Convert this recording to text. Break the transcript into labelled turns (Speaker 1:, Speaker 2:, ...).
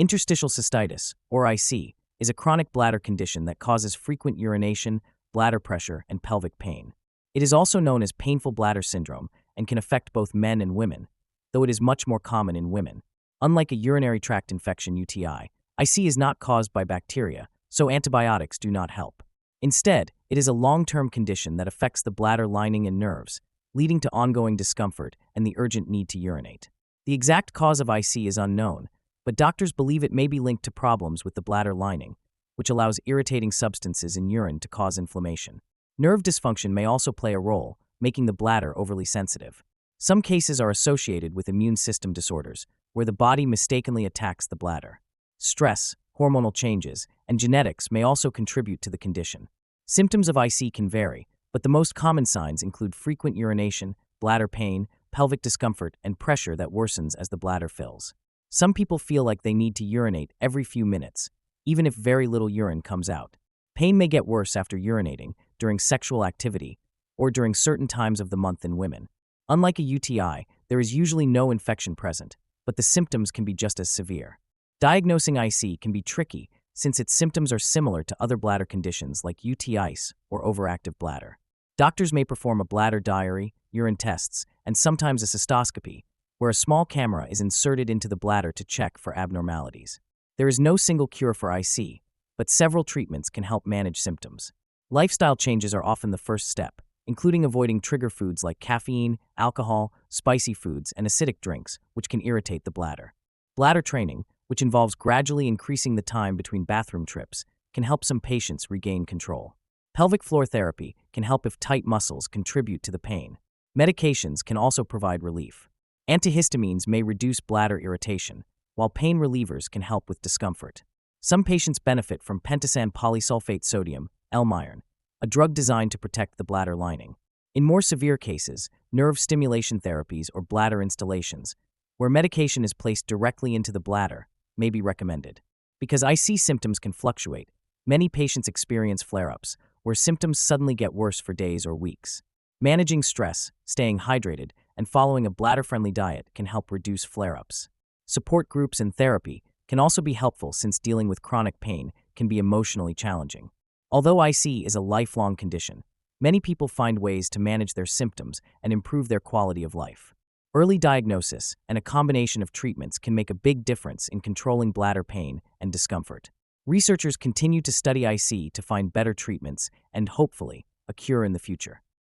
Speaker 1: Interstitial cystitis, or IC, is a chronic bladder condition that causes frequent urination, bladder pressure, and pelvic pain. It is also known as painful bladder syndrome and can affect both men and women, though it is much more common in women. Unlike a urinary tract infection (UTI), IC is not caused by bacteria, so antibiotics do not help. Instead, it is a long-term condition that affects the bladder lining and nerves, leading to ongoing discomfort and the urgent need to urinate. The exact cause of IC is unknown, but doctors believe it may be linked to problems with the bladder lining, which allows irritating substances in urine to cause inflammation. Nerve dysfunction may also play a role, making the bladder overly sensitive. Some cases are associated with immune system disorders, where the body mistakenly attacks the bladder. Stress, hormonal changes, and genetics may also contribute to the condition. Symptoms of IC can vary, but the most common signs include frequent urination, bladder pain, pelvic discomfort, and pressure that worsens as the bladder fills. Some people feel like they need to urinate every few minutes, even if very little urine comes out. Pain may get worse after urinating, during sexual activity, or during certain times of the month in women. Unlike a UTI, there is usually no infection present, but the symptoms can be just as severe. Diagnosing IC can be tricky since its symptoms are similar to other bladder conditions like UTIs or overactive bladder. Doctors may perform a bladder diary, urine tests, and sometimes a cystoscopy, where a small camera is inserted into the bladder to check for abnormalities. There is no single cure for IC, but several treatments can help manage symptoms. Lifestyle changes are often the first step, including avoiding trigger foods like caffeine, alcohol, spicy foods, and acidic drinks, which can irritate the bladder. Bladder training, which involves gradually increasing the time between bathroom trips, can help some patients regain control. Pelvic floor therapy can help if tight muscles contribute to the pain. Medications can also provide relief. Antihistamines may reduce bladder irritation, while pain relievers can help with discomfort. Some patients benefit from pentosan polysulfate sodium, L-iron, a drug designed to protect the bladder lining. In more severe cases, nerve stimulation therapies or bladder installations, where medication is placed directly into the bladder, may be recommended. Because IC symptoms can fluctuate, many patients experience flare-ups, where symptoms suddenly get worse for days or weeks. Managing stress, staying hydrated, and following a bladder-friendly diet can help reduce flare-ups. Support groups and therapy can also be helpful since dealing with chronic pain can be emotionally challenging. Although IC is a lifelong condition, many people find ways to manage their symptoms and improve their quality of life. Early diagnosis and a combination of treatments can make a big difference in controlling bladder pain and discomfort. Researchers continue to study IC to find better treatments and, hopefully, a cure in the future.